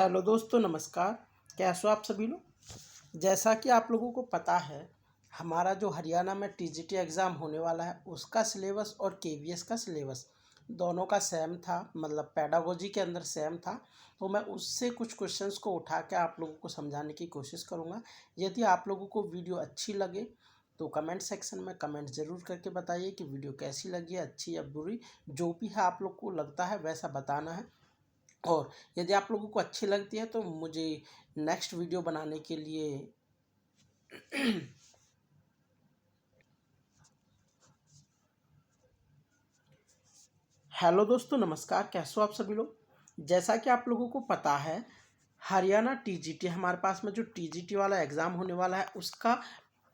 Hello दोस्तों, नमस्कार। कैसे हो आप सभी लोग। जैसा कि आप लोगों को पता है, हमारा जो हरियाणा में टीजीटी एग्ज़ाम होने वाला है उसका सिलेबस और केवीएस का सिलेबस दोनों का सेम था, मतलब पेडागोजी के अंदर सेम था। तो मैं उससे कुछ क्वेश्चंस को उठा के आप लोगों को समझाने की कोशिश करूँगा। यदि आप लोगों को वीडियो अच्छी लगे तो कमेंट सेक्शन में कमेंट ज़रूर करके बताइए कि वीडियो कैसी लगी, अच्छी या बुरी। जो भी है आप लोग को लगता है वैसा बताना है। और यदि आप लोगों को अच्छी लगती है तो मुझे नेक्स्ट वीडियो बनाने के लिए हेलो दोस्तों, नमस्कार। कैसे हो आप सभी लोग। जैसा कि आप लोगों को पता है, हरियाणा टीजीटी हमारे पास में जो टीजीटी वाला एग्ज़ाम होने वाला है उसका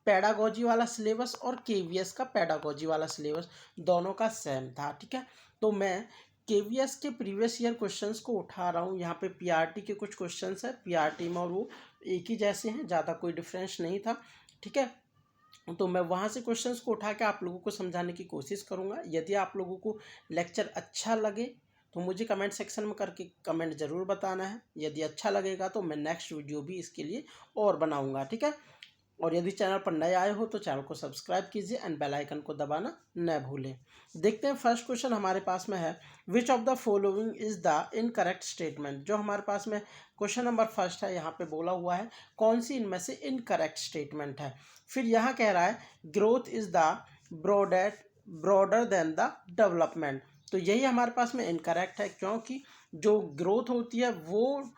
पेडागोजी वाला सिलेबस और केवीएस का पेडागोजी वाला सिलेबस दोनों का सेम था। ठीक है, तो मैं केवीएस के प्रीवियस ईयर क्वेश्चंस को उठा रहा हूँ। यहाँ पे पीआरटी के कुछ क्वेश्चंस है, पीआरटी में और वो एक ही जैसे हैं, ज़्यादा कोई डिफरेंस नहीं था। ठीक है, तो मैं वहाँ से क्वेश्चंस को उठा के आप लोगों को समझाने की कोशिश करूँगा। यदि आप लोगों को लेक्चर अच्छा लगे तो मुझे कमेंट सेक्शन में करके कमेंट ज़रूर बताना है। यदि अच्छा लगेगा तो मैं नेक्स्ट वीडियो भी इसके लिए और बनाऊँगा। ठीक है, और यदि चैनल पर नए आए हो तो चैनल को सब्सक्राइब कीजिए एंड बेल आइकन को दबाना न भूलें। देखते हैं, फर्स्ट क्वेश्चन हमारे पास में है, which of the following is the incorrect statement. जो हमारे पास में क्वेश्चन नंबर फर्स्ट है, यहाँ पे बोला हुआ है कौन सी इनमें से इनकरेक्ट स्टेटमेंट है। फिर यहाँ कह रहा है growth is the broader broader then the development. तो यही हमारे पास में इनकरेक्ट है, क्योंकि जो ग्रोथ होती है वो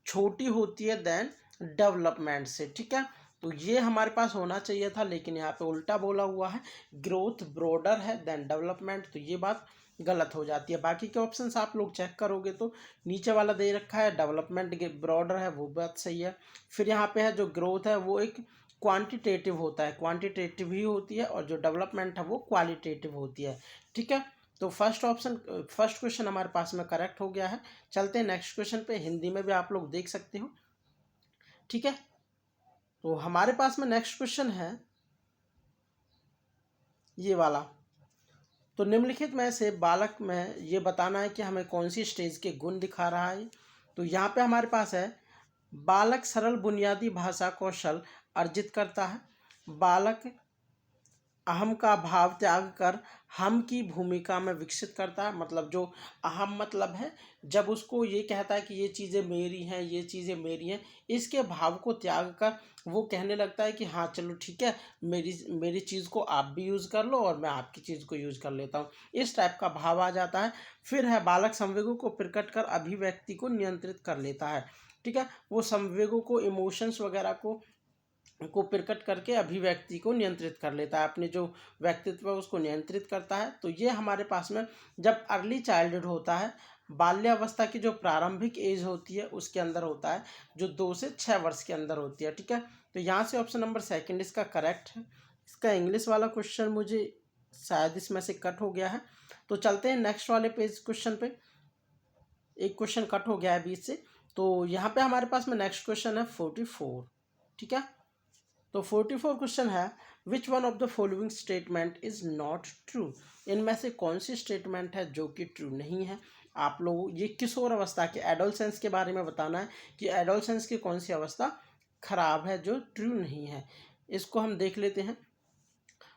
छोटी होती है देन डेवलपमेंट से। ठीक है, तो ये हमारे पास होना चाहिए था, लेकिन यहाँ पे उल्टा बोला हुआ है, ग्रोथ ब्रॉडर है देन डेवलपमेंट। तो ये बात गलत हो जाती है। बाकी के ऑप्शंस आप लोग चेक करोगे तो नीचे वाला दे रखा है डेवलपमेंट ब्रॉडर है, वो बात सही है। फिर यहाँ पे है जो ग्रोथ है वो एक क्वांटिटेटिव होता है, क्वांटिटेटिव ही होती है, और जो डेवलपमेंट है वो क्वालिटेटिव होती है। ठीक है, तो फर्स्ट क्वेश्चन हमारे पास में करेक्ट हो गया है। चलते हैं नेक्स्ट क्वेश्चन पे। हिंदी में भी आप लोग देख सकते हो। ठीक है, तो हमारे पास में नेक्स्ट क्वेश्चन है ये वाला। तो निम्नलिखित में से बालक में ये बताना है कि हमें कौन सी स्टेज के गुण दिखा रहा है। तो यहाँ पे हमारे पास है, बालक सरल बुनियादी भाषा कौशल अर्जित करता है। बालक अहम का भाव त्याग कर हम की भूमिका में विकसित करता है। मतलब जो अहम मतलब है, जब उसको ये कहता है कि ये चीज़ें मेरी हैं, ये चीज़ें मेरी हैं, इसके भाव को त्याग कर वो कहने लगता है कि हाँ चलो ठीक है, मेरी मेरी चीज़ को आप भी यूज़ कर लो और मैं आपकी चीज़ को यूज़ कर लेता हूँ, इस टाइप का भाव आ जाता है। फिर है, बालक संवेगों को प्रकट कर अभिव्यक्ति को नियंत्रित कर लेता है। ठीक है, वो संवेगों को, इमोशंस वगैरह को प्रकट करके अभिव्यक्ति को नियंत्रित कर लेता है, अपने जो व्यक्तित्व है उसको नियंत्रित करता है। तो ये हमारे पास में जब अर्ली चाइल्डहुड होता है, बाल्यावस्था की जो प्रारंभिक एज होती है उसके अंदर होता है, जो 2 से 6 वर्ष के अंदर होती है। ठीक है, तो यहाँ से ऑप्शन नंबर सेकंड इसका करेक्ट है। इसका इंग्लिश वाला क्वेश्चन मुझे शायद इसमें से कट हो गया है। तो चलते हैं नेक्स्ट वाले पेज क्वेश्चन पे। एक क्वेश्चन कट हो गया है बीच से। तो यहाँ पे हमारे पास में नेक्स्ट क्वेश्चन है 44। ठीक है, तो 44 क्वेश्चन है, विच one of the following statement is not true. इनमें से कौन सी स्टेटमेंट है जो कि ट्रू नहीं है। आप लोग ये किशोर अवस्था के एडोलसेंस के बारे में बताना है कि एडोलसेंस की कौन सी अवस्था खराब है जो ट्रू नहीं है। इसको हम देख लेते हैं।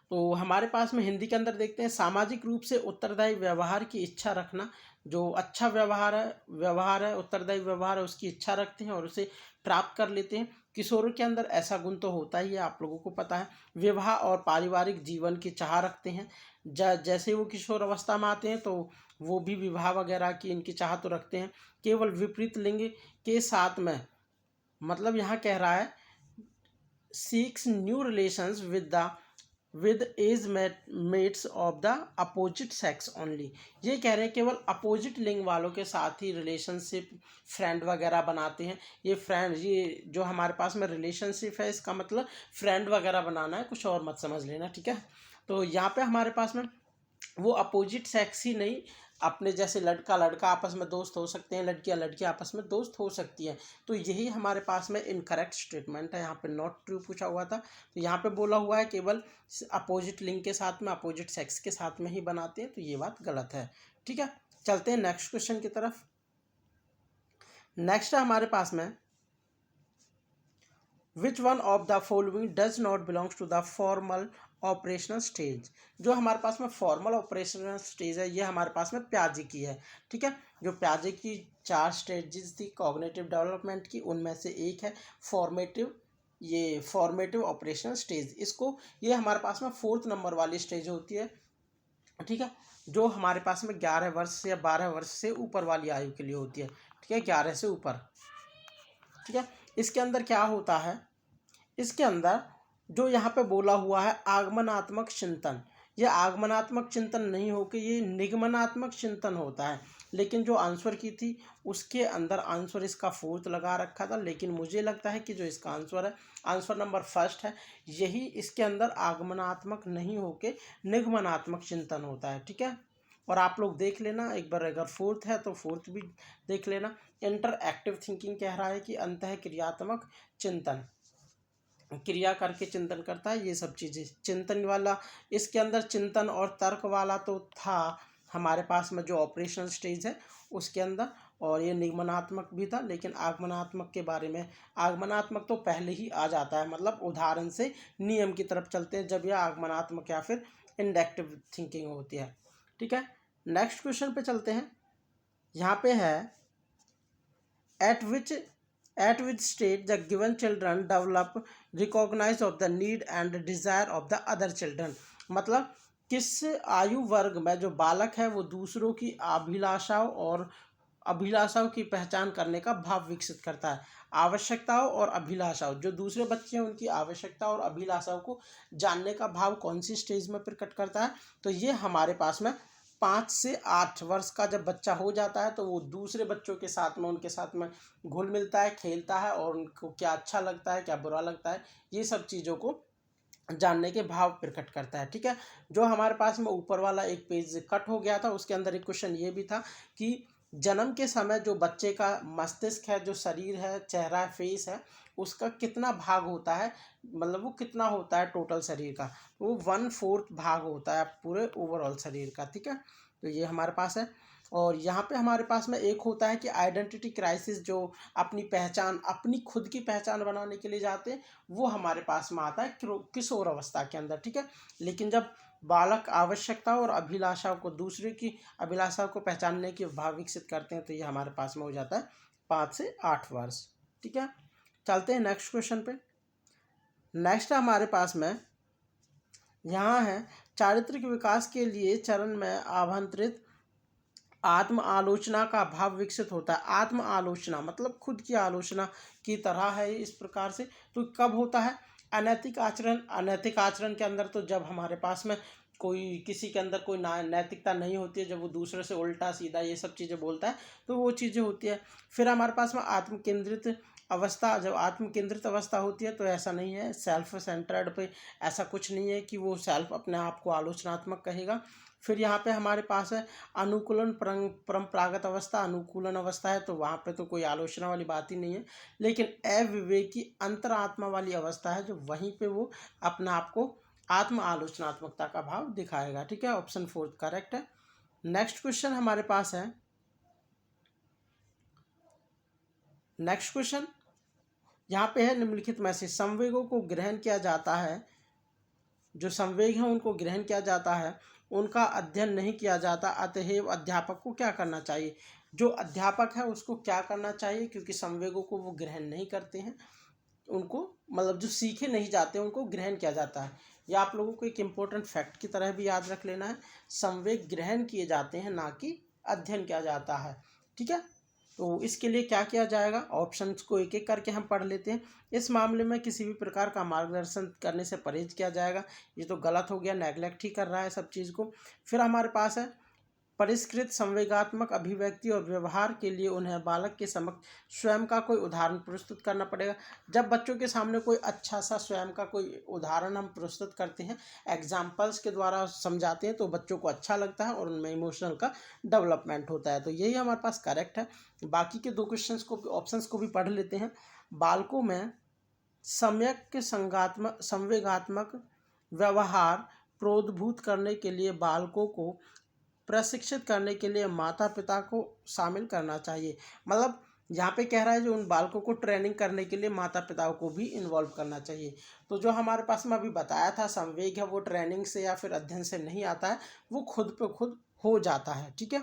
तो हमारे पास में हिंदी के अंदर देखते हैं, सामाजिक रूप से उत्तरदायी व्यवहार की इच्छा रखना। जो अच्छा व्यवहार है उत्तरदायी व्यवहार है, उसकी इच्छा रखते हैं और उसे प्राप्त कर लेते हैं। किशोरों के अंदर ऐसा गुण तो होता ही है, आप लोगों को पता है। विवाह और पारिवारिक जीवन की चाह रखते हैं। जैसे वो किशोर अवस्था में आते हैं तो वो भी विवाह वगैरह की इनकी चाह तो रखते हैं। केवल विपरीत लिंग के साथ में, मतलब यहाँ कह रहा है, seeks new relations with age mates of the opposite sex only. ये कह रहे हैं केवल अपोजिट लिंग वालों के साथ ही रिलेशनशिप, फ्रेंड वगैरह बनाते हैं। ये जो हमारे पास में रिलेशनशिप है, इसका मतलब फ्रेंड वगैरह बनाना है, कुछ और मत समझ लेना। ठीक है, तो यहाँ पे हमारे पास में वो अपोजिट सेक्स ही नहीं, अपने जैसे लड़का लड़का आपस में दोस्त हो सकते हैं, लड़कियां लड़कियां आपस में दोस्त हो सकती हैं। तो यही हमारे पास में इनकरेक्ट स्टेटमेंट है। यहाँ पे नॉट ट्रू पूछा हुआ था, तो यहाँ पे बोला हुआ है केवल अपोजिट लिंग के साथ में, अपोजिट सेक्स के साथ में ही बनाते हैं, तो ये बात गलत है। ठीक है, चलते हैं नेक्स्ट क्वेश्चन की तरफ। नेक्स्ट है हमारे पास में which one of the following does not belongs to the formal operational stage. जो हमारे पास में फॉर्मल ऑपरेशनल स्टेज है ये हमारे पास में प्याजे की है। ठीक है, जो प्याजे की 4 स्टेजेस थी कॉग्निटिव डेवलपमेंट की, उनमें से एक है फॉर्मेटिव ऑपरेशनल स्टेज। इसको ये हमारे पास में 4th नंबर वाली स्टेज होती है। ठीक है, जो हमारे पास में 11 वर्ष या 12 वर्ष से ऊपर वाली आयु के लिए होती है। ठीक है, 11 से ऊपर। ठीक है, इसके अंदर क्या होता है, इसके अंदर जो यहाँ पे बोला हुआ है आगमनात्मक चिंतन, ये आगमनात्मक चिंतन नहीं होकर ये निगमनात्मक चिंतन होता है। लेकिन जो आंसर की थी उसके अंदर आंसर इसका 4th लगा रखा था, लेकिन मुझे लगता है कि जो इसका आंसर है, आंसर नंबर 1 है, यही इसके अंदर आगमनात्मक नहीं होके निगमनात्मक चिंतन होता है। ठीक है, और आप लोग देख लेना एक बार, अगर 4th है तो 4th भी देख लेना। इंटर एक्टिव थिंकिंग कह रहा है कि अंतः क्रियात्मक चिंतन, क्रिया करके चिंतन करता है, ये सब चीज़ें चिंतन वाला। इसके अंदर चिंतन और तर्क वाला तो था हमारे पास में जो ऑपरेशनल स्टेज है उसके अंदर, और ये निगमनात्मक भी था। लेकिन आगमनात्मक के बारे में, आगमनात्मक तो पहले ही आ जाता है, मतलब उदाहरण से नियम की तरफ चलते हैं जब यह आगमनात्मक या फिर इंडक्टिव थिंकिंग होती है। ठीक है, नेक्स्ट क्वेश्चन पे चलते हैं। यहाँ पे है at which stage the given children develop recognize of the need and desire of the other children। मतलब किस आयु वर्ग में जो बालक है वो दूसरों की अभिलाषाओं की पहचान करने का भाव विकसित करता है। आवश्यकताओं और अभिलाषाओं, जो दूसरे बच्चे हैं उनकी आवश्यकता और अभिलाषाओं को जानने का भाव कौन सी स्टेज में प्रकट करता है, तो ये हमारे पास में 5 से 8 वर्ष का जब बच्चा हो जाता है तो वो दूसरे बच्चों के साथ में, उनके साथ में घुल मिलता है, खेलता है, और उनको क्या अच्छा लगता है क्या बुरा लगता है ये सब चीज़ों को जानने के भाव प्रकट करता है। ठीक है, जो हमारे पास में ऊपर वाला एक पेज कट हो गया था उसके अंदर एक क्वेश्चन ये भी था कि जन्म के समय जो बच्चे का मस्तिष्क है, जो शरीर है, चेहरा है, फेस है, उसका कितना भाग होता है, मतलब वो कितना होता है टोटल शरीर का, वो 1/4 भाग होता है पूरे ओवरऑल शरीर का। ठीक है, तो ये हमारे पास है। और यहाँ पे हमारे पास में एक होता है कि आइडेंटिटी क्राइसिस, जो अपनी पहचान, अपनी खुद की पहचान बनाने के लिए जाते हैं, वो हमारे पास में आता है किशोर अवस्था के अंदर। ठीक है, लेकिन जब बालक आवश्यकताओं और अभिलाषाओं को, दूसरे की अभिलाषाओं को पहचानने के भाव विकसित करते हैं तो ये हमारे पास में हो जाता है 5 से 8 वर्ष। ठीक है, चलते हैं नेक्स्ट क्वेश्चन पे। नेक्स्ट हमारे पास में यहाँ है चारित्रिक विकास के लिए चरण में आभंतरित आत्म आलोचना का भाव विकसित होता है। आत्म आलोचना मतलब खुद की आलोचना की तरह है इस प्रकार से। तो कब होता है, अनैतिक आचरण, अनैतिक आचरण के अंदर तो जब हमारे पास में कोई, किसी के अंदर कोई नैतिकता नहीं होती है, जब वो दूसरे से उल्टा सीधा ये सब चीज़ें बोलता है तो वो चीज़ें होती है। फिर हमारे पास में आत्म केंद्रित अवस्था, जब आत्म केंद्रित अवस्था होती है तो ऐसा नहीं है सेल्फ सेंटर्ड पे, ऐसा कुछ नहीं है कि वो सेल्फ अपने आप को आलोचनात्मक कहेगा। फिर यहाँ पे हमारे पास है अनुकूलन परंपरागत अवस्था, अनुकूलन अवस्था है तो वहाँ पे तो कोई आलोचना वाली बात ही नहीं है। लेकिन अविवेकी अंतरात्मा वाली अवस्था है जो वहीं पे वो अपने आप को आत्म आलोचनात्मकता का भाव दिखाएगा। ठीक है, ऑप्शन 4 करेक्ट है। नेक्स्ट क्वेश्चन हमारे पास है, नेक्स्ट क्वेश्चन यहाँ पे है निम्नलिखित में से संवेगों को ग्रहण किया जाता है, जो संवेग हैं उनको ग्रहण किया जाता है, उनका अध्ययन नहीं किया जाता, अतएव अध्यापक को क्या करना चाहिए। जो अध्यापक है उसको क्या करना चाहिए, क्योंकि संवेगों को वो ग्रहण नहीं करते हैं, उनको मतलब जो सीखे नहीं जाते उनको ग्रहण किया जाता है। या आप लोगों को एक इम्पोर्टेंट फैक्ट की तरह भी याद रख लेना है, संवेग ग्रहण किए जाते हैं ना कि अध्ययन किया जाता है। ठीक है, तो इसके लिए क्या किया जाएगा, ऑप्शंस को एक एक करके हम पढ़ लेते हैं। इस मामले में किसी भी प्रकार का मार्गदर्शन करने से परहेज किया जाएगा, ये तो गलत हो गया, नेगलेक्ट ही कर रहा है सब चीज़ को। फिर हमारे पास है परिष्कृत संवेगात्मक अभिव्यक्ति और व्यवहार के लिए उन्हें बालक के समक्ष स्वयं का कोई उदाहरण प्रस्तुत करना पड़ेगा। जब बच्चों के सामने कोई अच्छा सा स्वयं का कोई उदाहरण हम प्रस्तुत करते हैं, एग्जाम्पल्स के द्वारा समझाते हैं, तो बच्चों को अच्छा लगता है और उनमें इमोशनल का डेवलपमेंट होता है। तो यही हमारे पास करेक्ट है। बाकी के 2 क्वेश्चंस को, ऑप्शंस को भी पढ़ लेते हैं। बालकों में सम्यक संवेगात्मक व्यवहार प्रोद्भूत करने के लिए बालकों को प्रशिक्षित करने के लिए माता पिता को शामिल करना चाहिए। मतलब यहाँ पे कह रहा है जो उन बालकों को ट्रेनिंग करने के लिए माता पिताओं को भी इन्वॉल्व करना चाहिए। तो जो हमारे पास में अभी बताया था संवेग है वो ट्रेनिंग से या फिर अध्ययन से नहीं आता है, वो खुद पे खुद हो जाता है। ठीक है,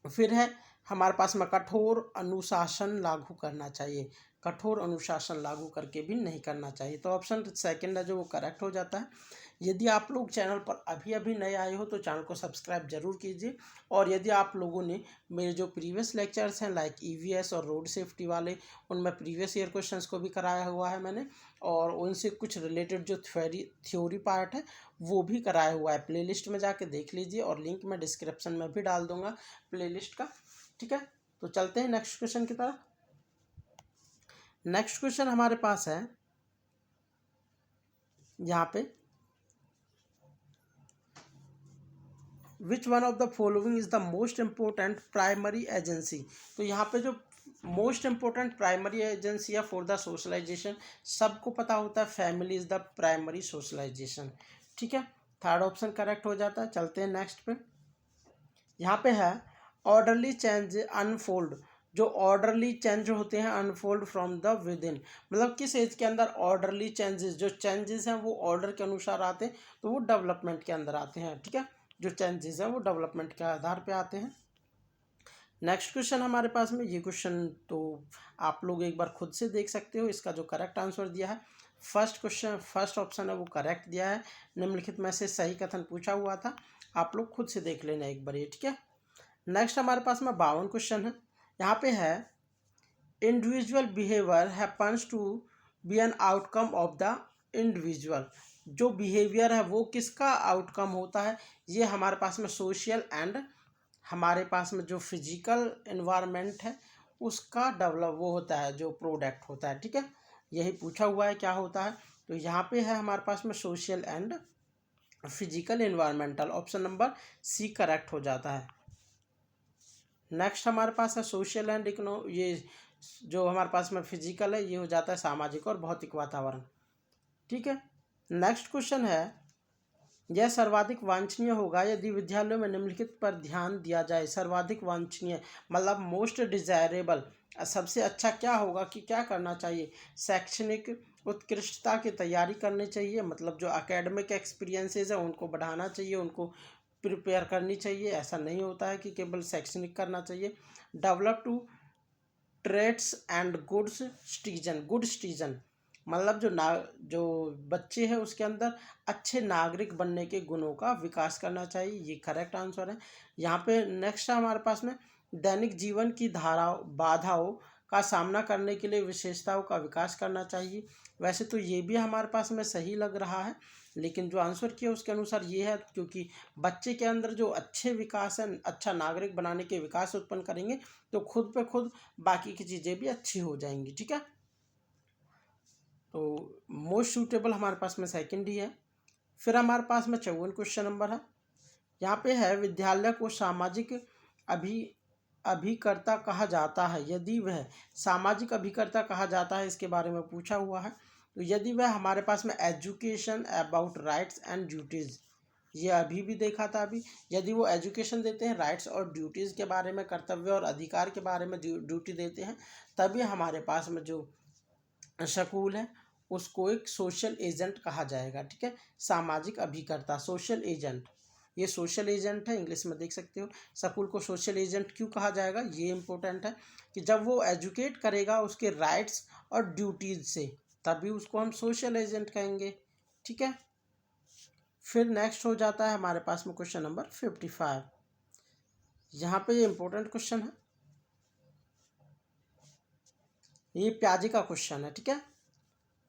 फिर है हमारे पास में कठोर अनुशासन लागू करना चाहिए। कठोर अनुशासन लागू करके भी नहीं करना चाहिए। तो ऑप्शन सेकंड है जो वो करेक्ट हो जाता है। यदि आप लोग चैनल पर अभी अभी नए आए हो तो चैनल को सब्सक्राइब जरूर कीजिए। और यदि आप लोगों ने मेरे जो प्रीवियस लेक्चर्स हैं लाइक ईवीएस और रोड सेफ्टी वाले, उनमें प्रीवियस ईयर क्वेश्चंस को भी कराया हुआ है मैंने, और उनसे कुछ रिलेटेड जो थ्योरी पार्ट है वो भी कराया हुआ है। प्लेलिस्ट में जाके देख लीजिए और लिंक मैं डिस्क्रिप्शन में भी डाल दूंगा प्लेलिस्ट का। ठीक है, तो चलते हैं नेक्स्ट क्वेश्चन की तरफ। नेक्स्ट क्वेश्चन हमारे पास है यहाँ पे, which one of the following is the most important primary agency. तो यहाँ पे जो मोस्ट इम्पोर्टेंट प्राइमरी एजेंसी है फॉर द सोशलाइजेशन, सबको पता होता है family is the primary socialisation. ठीक है, थर्ड ऑप्शन करेक्ट हो जाता है। चलते हैं नेक्स्ट पे। यहाँ पे है ऑर्डरली चेंज अनफोल्ड। जो ऑर्डरली चेंज होते हैं unfold from the with in, मतलब किस एज के अंदर ऑर्डरली चेंजेस, जो चेंजेस हैं वो ऑर्डर के अनुसार आते हैं तो वो डेवलपमेंट के अंदर आते हैं। ठीक है, जो चेंजेस हैं वो डेवलपमेंट के आधार पे आते हैं। नेक्स्ट क्वेश्चन हमारे पास में, ये क्वेश्चन तो आप लोग एक बार खुद से देख सकते हो। इसका जो करेक्ट आंसर दिया है फर्स्ट क्वेश्चन, फर्स्ट ऑप्शन है वो करेक्ट दिया है। निम्नलिखित में से सही कथन पूछा हुआ था, आप लोग खुद से देख लेना एक बार ये। ठीक है, नेक्स्ट हमारे पास में 52 क्वेश्चन है। यहाँ पे है individual behaviour happens to be an outcome of the individual. जो बिहेवियर है वो किसका आउटकम होता है, ये हमारे पास में सोशल एंड हमारे पास में जो फिजिकल एनवायरनमेंट है उसका डेवलप वो होता है, जो प्रोडक्ट होता है। ठीक है, यही पूछा हुआ है क्या होता है। तो यहाँ पे है हमारे पास में social and physical environmental, option number C correct हो जाता है। नेक्स्ट हमारे पास है सोशल एंड ये जो हमारे पास में फिजिकल है ये हो जाता है सामाजिक और भौतिक वातावरण। ठीक है, नेक्स्ट क्वेश्चन है, यह सर्वाधिक वांछनीय होगा यदि विद्यालयों में निम्नलिखित पर ध्यान दिया जाए। सर्वाधिक वांछनीय मतलब मोस्ट डिजायरेबल, सबसे अच्छा क्या होगा कि क्या करना चाहिए, शैक्षणिक उत्कृष्टता की तैयारी करनी चाहिए, मतलब जो एकेडमिक एक्सपीरियंसेस है उनको बढ़ाना चाहिए, उनको प्रिपेयर करनी चाहिए। ऐसा नहीं होता है कि केवल शैक्षणिक करना चाहिए। Develop to trades and goods citizen, good citizen मतलब जो बच्चे हैं उसके अंदर अच्छे नागरिक बनने के गुणों का विकास करना चाहिए, ये करेक्ट आंसर है। यहाँ पे नेक्स्ट है हमारे पास में, दैनिक जीवन की बाधाओं का सामना करने के लिए विशेषताओं का विकास करना चाहिए। वैसे तो ये भी हमारे पास में सही लग रहा है, लेकिन जो आंसर किया उसके अनुसार ये है, क्योंकि बच्चे के अंदर जो अच्छे विकास है, अच्छा नागरिक बनाने के विकास उत्पन्न करेंगे तो खुद पे खुद बाकी की चीज़ें भी अच्छी हो जाएंगी। ठीक है, तो मोस्ट सूटेबल हमारे पास में सेकंड ही है। फिर हमारे पास में 54 क्वेश्चन नंबर है। यहाँ पे है विद्यालय को सामाजिक अभी अभिकर्ता कहा जाता है यदि वह, सामाजिक अभिकर्ता कहा जाता है इसके बारे में पूछा हुआ है। तो यदि वह हमारे पास में education about rights and duties, ये अभी भी देखा था अभी, यदि वो एजुकेशन देते हैं राइट्स और ड्यूटीज़ के बारे में, कर्तव्य और अधिकार के बारे में ड्यूटी देते हैं, तभी हमारे पास में जो स्कूल है उसको एक सोशल एजेंट कहा जाएगा। ठीक है, सामाजिक अभिकर्ता, सोशल एजेंट, ये सोशल एजेंट है, इंग्लिश में देख सकते हो। स्कूल को सोशल एजेंट क्यों कहा जाएगा, ये इंपॉर्टेंट है कि जब वो एजुकेट करेगा उसके राइट्स और ड्यूटीज से, तभी उसको हम सोशल एजेंट कहेंगे। ठीक है, फिर नेक्स्ट हो जाता है हमारे पास में क्वेश्चन नंबर 55। यहाँ पे ये इंपॉर्टेंट क्वेश्चन है, ये प्याजे का क्वेश्चन है। ठीक है,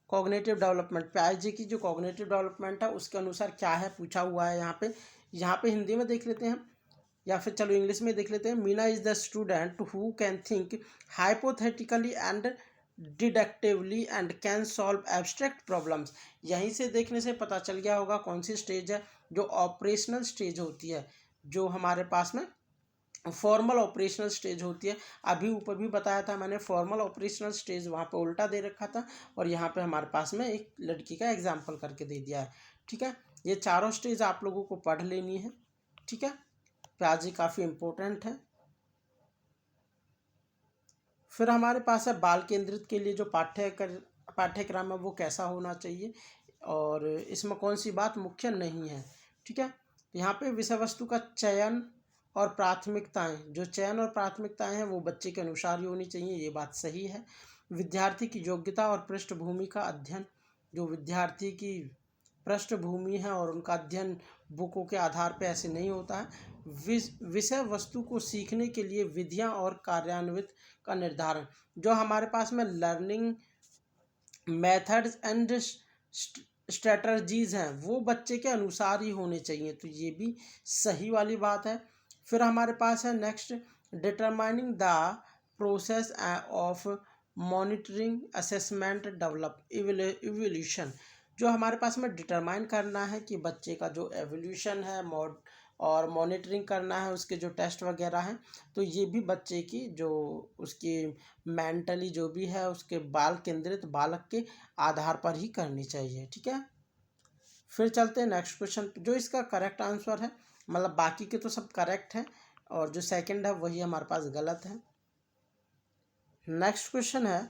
कॉग्निटिव डेवलपमेंट, पियाजे की जो कॉग्निटिव डेवलपमेंट है उसके अनुसार क्या है पूछा हुआ है। यहाँ पे हिंदी में देख लेते हैं या फिर चलो इंग्लिश में देख लेते हैं। Meena is the student who can think hypothetically and डिडक्टिवली and can solve abstract problems. यहीं से देखने से पता चल गया होगा कौन सी स्टेज है, जो ऑपरेशनल स्टेज होती है, जो हमारे पास में फॉर्मल ऑपरेशनल स्टेज होती है। अभी ऊपर भी बताया था मैंने, फॉर्मल ऑपरेशनल स्टेज वहाँ पे उल्टा दे रखा था और यहाँ पे हमारे पास में एक लड़की का एग्जाम्पल करके दे दिया है। ठीक है, ये चारों स्टेज आप लोगों को पढ़ लेनी है। ठीक है, प्याजे काफ़ी इम्पोर्टेंट है। फिर हमारे पास है बाल केंद्रित के लिए जो पाठ्यक्रम है वो कैसा होना चाहिए और इसमें कौन सी बात मुख्य नहीं है। ठीक है, तो यहाँ पे विषय वस्तु का चयन और प्राथमिकताएं, जो चयन और प्राथमिकताएं हैं वो बच्चे के अनुसार ही होनी चाहिए, ये बात सही है। विद्यार्थी की योग्यता और पृष्ठभूमि का अध्ययन, जो विद्यार्थी की पृष्ठभूमि है और उनका अध्ययन बुकों के आधार पर ऐसे नहीं होता है। विषय वस्तु को सीखने के लिए विधियां और कार्यान्वित का निर्धारण, जो हमारे पास में लर्निंग मेथड्स एंड स्ट्रेटजीज हैं वो बच्चे के अनुसार ही होने चाहिए, तो ये भी सही वाली बात है। फिर हमारे पास है next, determining the process of monitoring assessment develop evolution, जो हमारे पास में डिटरमाइन करना है कि बच्चे का जो एवोल्यूशन है और मॉनिटरिंग करना है उसके जो टेस्ट वगैरह हैं, तो ये भी बच्चे की जो उसकी मेंटली जो भी है उसके बाल केंद्रित बालक के आधार पर ही करनी चाहिए। ठीक है, फिर चलते हैं नेक्स्ट क्वेश्चन, जो इसका करेक्ट आंसर है, मतलब बाकी के तो सब करेक्ट हैं और जो सेकंड है वही हमारे पास गलत है। नेक्स्ट क्वेश्चन है,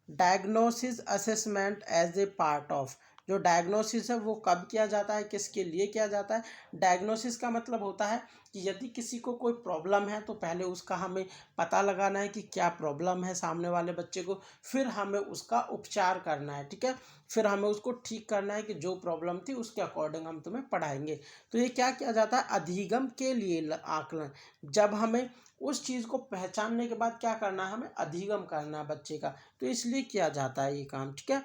diagnosis assessment as a part of, जो डायग्नोसिस है वो कब किया जाता है, किसके लिए किया जाता है। डायग्नोसिस का मतलब होता है कि यदि किसी को कोई प्रॉब्लम है तो पहले उसका हमें पता लगाना है कि क्या प्रॉब्लम है सामने वाले बच्चे को, फिर हमें उसका उपचार करना है। ठीक है, फिर हमें उसको ठीक करना है कि जो प्रॉब्लम थी उसके अकॉर्डिंग हम तुम्हें पढ़ाएंगे। तो ये क्या किया जाता है, अधिगम के लिए आकलन, जब हमें उस चीज़ को पहचानने के बाद क्या करना है, हमें अधिगम करना है बच्चे का, तो इसलिए किया जाता है ये काम। ठीक है,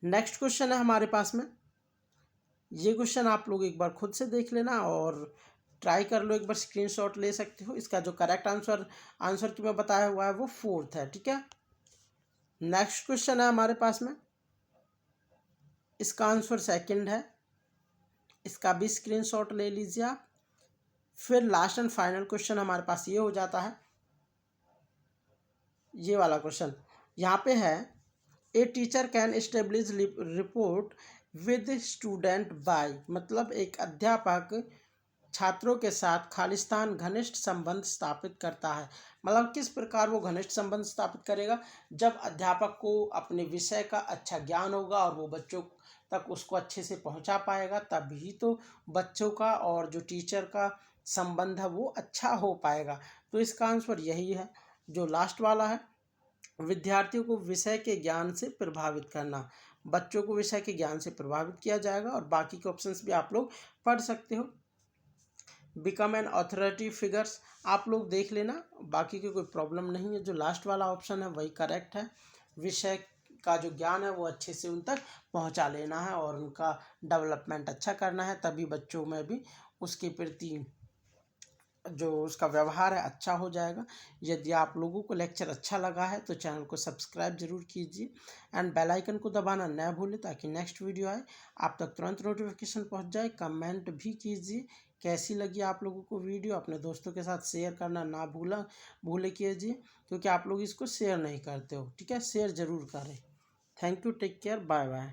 नेक्स्ट क्वेश्चन है हमारे पास में, ये क्वेश्चन आप लोग एक बार खुद से देख लेना और ट्राई कर लो, एक बार स्क्रीनशॉट ले सकते हो। इसका जो करेक्ट आंसर की मैं बताया हुआ है वो 4th है। ठीक है, नेक्स्ट क्वेश्चन है हमारे पास में, इसका आंसर 2nd है, इसका भी स्क्रीनशॉट ले लीजिए आप। फिर लास्ट एंड फाइनल क्वेश्चन हमारे पास ये हो जाता है, ये वाला क्वेश्चन यहाँ पे है, a teacher can establish report with student by, मतलब एक अध्यापक छात्रों के साथ खालिस्तान घनिष्ठ संबंध स्थापित करता है। मतलब किस प्रकार वो घनिष्ठ संबंध स्थापित करेगा, जब अध्यापक को अपने विषय का अच्छा ज्ञान होगा और वो बच्चों तक उसको अच्छे से पहुंचा पाएगा, तभी तो बच्चों का और जो टीचर का संबंध है वो अच्छा हो पाएगा। तो इसका आंसर यही है जो लास्ट वाला है, विद्यार्थियों को विषय के ज्ञान से प्रभावित करना, बच्चों को विषय के ज्ञान से प्रभावित किया जाएगा। और बाकी के ऑप्शंस भी आप लोग पढ़ सकते हो। बिकम एन अथॉरिटी फिगर्स आप लोग देख लेना, बाकी की कोई प्रॉब्लम नहीं है, जो लास्ट वाला ऑप्शन है वही करेक्ट है। विषय का जो ज्ञान है वो अच्छे से उन तक पहुंचा लेना है और उनका डेवलपमेंट अच्छा करना है, तभी बच्चों में भी उसके प्रति जो उसका व्यवहार है अच्छा हो जाएगा। यदि आप लोगों को लेक्चर अच्छा लगा है तो चैनल को सब्सक्राइब जरूर कीजिए एंड बेल आइकन को दबाना न भूलें, ताकि नेक्स्ट वीडियो आए आप तक तुरंत नोटिफिकेशन पहुंच जाए। कमेंट भी कीजिए कैसी लगी आप लोगों को वीडियो, अपने दोस्तों के साथ शेयर करना ना भूले कीजिए, क्योंकि आप लोग इसको शेयर नहीं करते हो। ठीक है, शेयर ज़रूर करें। Thank you, take care, bye bye.